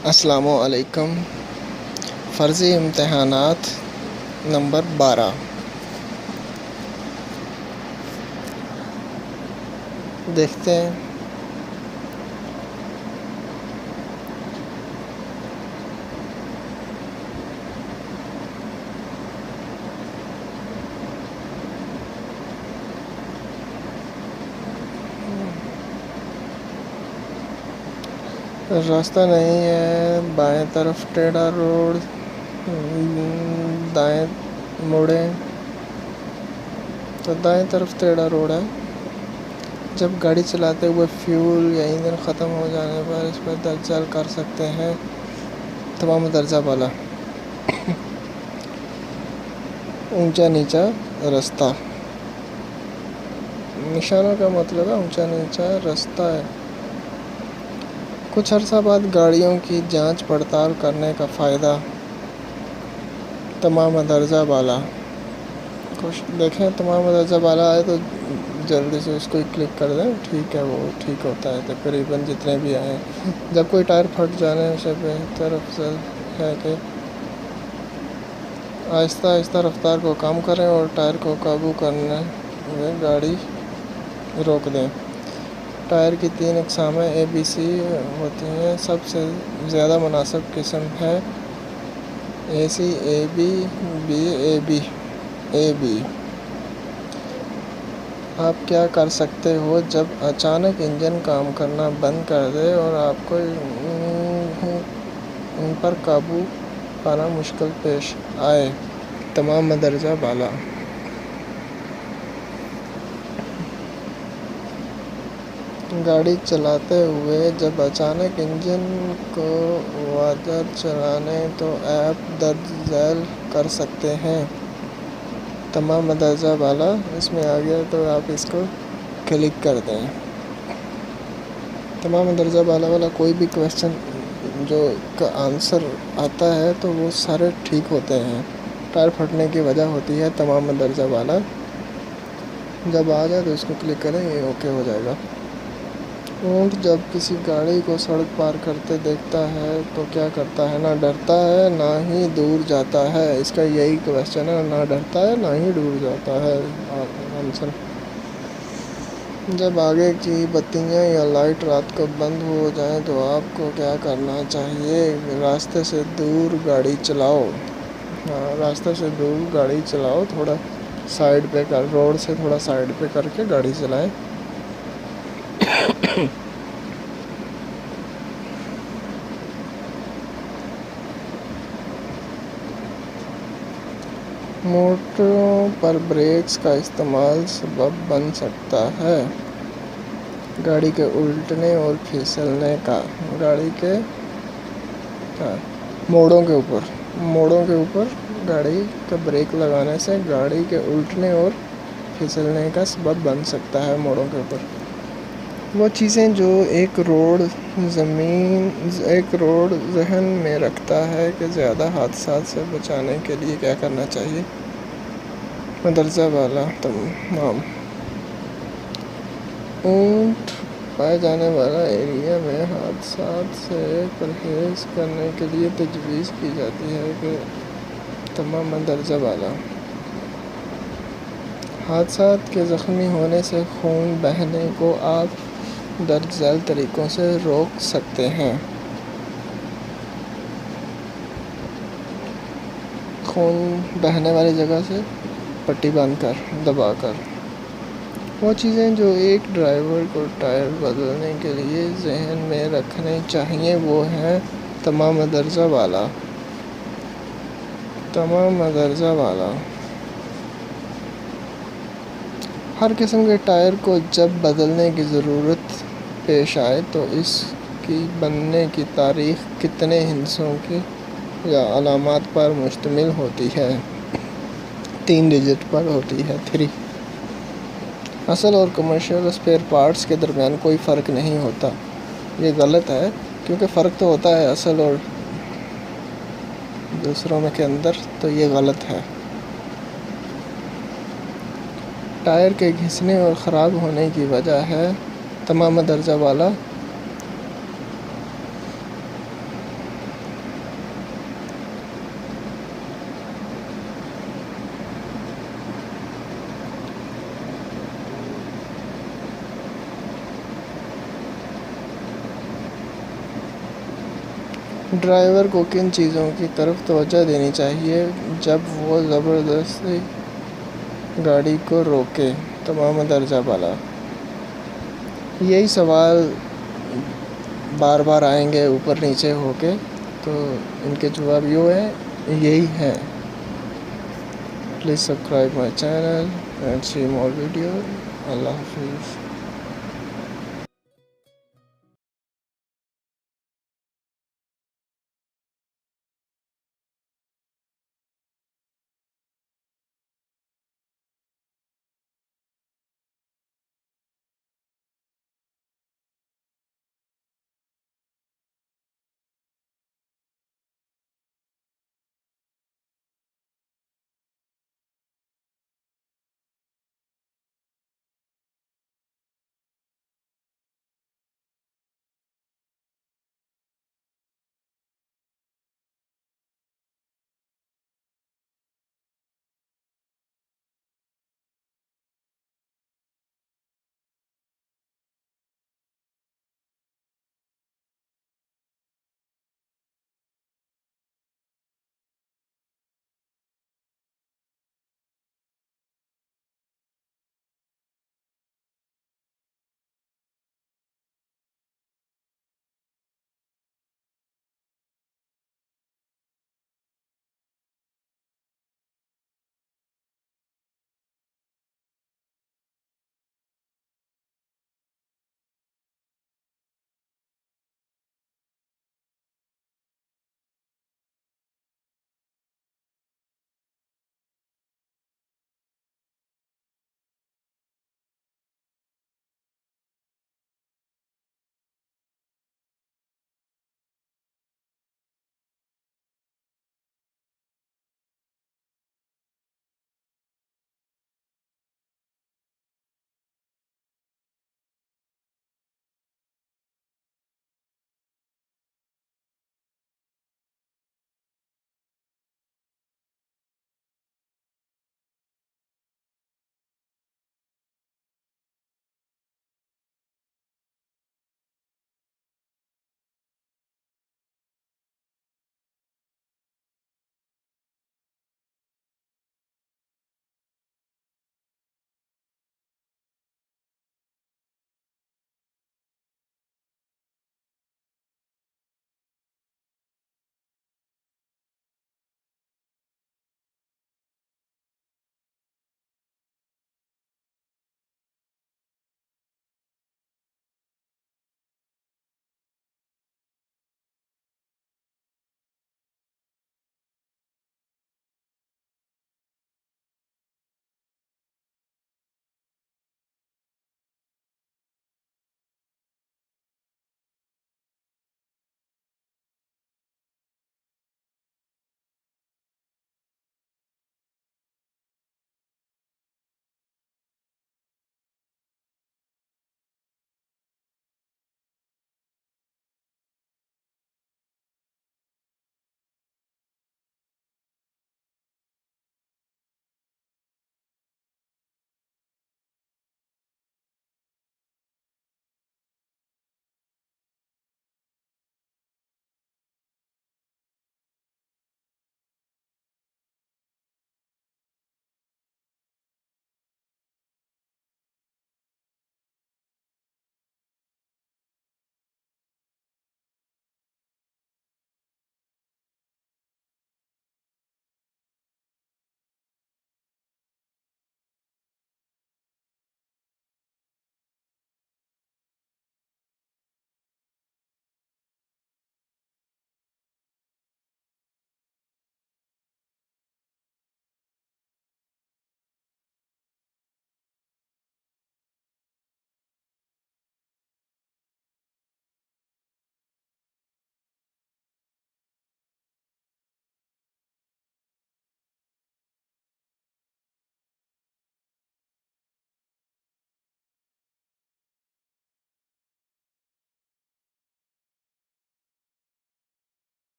السلام علیکم۔ فرضی امتحانات نمبر 12 دیکھتے ہیں۔ راستہ نہیں ہے، بائیں طرف ٹیڑھا روڈ، دائیں مڑیں تو دائیں طرف ٹیڑھا روڈ ہے۔ جب گاڑی چلاتے ہوئے فیول یا ایندھن ختم ہو جانے پر اس پر درج ذیل کر سکتے ہیں تمام درجہ بالا۔ اونچا نیچا رستہ، نشانہ کا مطلب ہے اونچا نیچا رستہ ہے۔ کچھ عرصہ بعد گاڑیوں کی جانچ پڑتال کرنے کا فائدہ، تمام درجہ بالا۔ دیکھیں تمام درجہ بالا آئے تو جلدی سے اس کو کلک کر دیں، ٹھیک ہے، وہ ٹھیک ہوتا ہے تقریباً جتنے بھی آئیں۔ جب کوئی ٹائر پھٹ جانے سے بہتر افضل ہے کہ آہستہ آہستہ رفتار کو کم کریں اور ٹائر کو قابو کرنے میں گاڑی روک دیں۔ ٹائر کی 3 اقسام اے بی سی ہوتی ہیں۔ سب سے زیادہ مناسب قسم ہے اے سی، اے بی، اے بی۔ آپ کیا کر سکتے ہو جب اچانک انجن کام کرنا بند کر دے اور آپ کو ان پر قابو پانا مشکل پیش آئے؟ تمام درجہ بالا۔ گاڑی چلاتے ہوئے جب اچانک انجن کو وادار چلانے تو ایپ درج ذیل کر سکتے ہیں تمام درجہ بالا۔ اس میں آ گیا تو آپ اس کو کلک کر دیں۔ تمام درجہ بالا والا کوئی بھی کویسچن جو کا آنسر آتا ہے تو وہ سارے ٹھیک ہوتے ہیں۔ ٹائر پھٹنے کی وجہ ہوتی ہے تمام درجہ بالا۔ جب آ جائے تو اس کو کلک کریں، یہ اوکے ہو جائے گا۔ اونٹ جب کسی گاڑی کو سڑک پار کرتے دیکھتا ہے تو کیا کرتا ہے؟ نہ ڈرتا ہے نہ ہی دور جاتا ہے۔ اس کا یہی کویسچن ہے، نہ ڈرتا ہے نہ ہی دور جاتا ہے آنسر۔ جب آگے کی بتیاں یا لائٹ رات کو بند ہو جائیں تو آپ کو کیا کرنا چاہیے؟ راستے سے دور گاڑی چلاؤ۔ راستے سے دور گاڑی چلاؤ، تھوڑا سائیڈ پہ روڈ سے تھوڑا سائیڈ پہ کر کے گاڑی چلائیں۔ موٹروں پر بریکس کا استعمال سبب بن سکتا ہے گاڑی کے الٹنے اور پھسلنے کا۔ گاڑی کے موڑوں کے اوپر گاڑی کا بریک لگانے سے گاڑی کے الٹنے اور پھسلنے کا سبب بن سکتا ہے۔ موڑوں کے اوپر وہ چیزیں جو ایک روڈ ذہن میں رکھتا ہے کہ زیادہ حادثات سے بچنے کے لیے کیا کرنا چاہیے؟ درجہ بالا تمام۔ اونٹ پائے جانے والا ایریا میں حادثات سے پرہیز کرنے کے لیے تجویز کی جاتی ہے کہ تمام درجہ بالا۔ حادثات کے زخمی ہونے سے خون بہنے کو آپ درج ذیل طریقوں سے روک سکتے ہیں۔ خون بہنے والی جگہ سے پٹی باندھ کر، دبا کر۔ وہ چیزیں جو ایک ڈرائیور کو ٹائر بدلنے کے لیے ذہن میں رکھنے چاہیے وہ ہیں تمام درجہ بالا۔ تمام درجہ بالا۔ ہر قسم کے ٹائر کو جب بدلنے کی ضرورت پیش آئے تو اس کی بننے کی تاریخ کتنے ہندسوں کی یا علامات پر مشتمل ہوتی ہے؟ 3 ڈجٹ پر ہوتی ہے، 3۔ اصل اور کمرشل اسپیئر پارٹس کے درمیان کوئی فرق نہیں ہوتا۔ یہ غلط ہے کیونکہ فرق تو ہوتا ہے اصل اور دوسروں میں کے اندر، تو یہ غلط ہے۔ ٹائر کے گھسنے اور خراب ہونے کی وجہ ہے تمام درجہ بالا ڈرائیور کو کن چیزوں کی طرف توجہ دینی چاہیے جب وہ زبردستی گاڑی کو روکے؟ تمام درجہ بالا۔ یہی سوال بار بار آئیں گے اوپر نیچے ہو کے، تو ان کے جواب یہی ہیں. Please subscribe my channel and see more video. اللہ حافظ.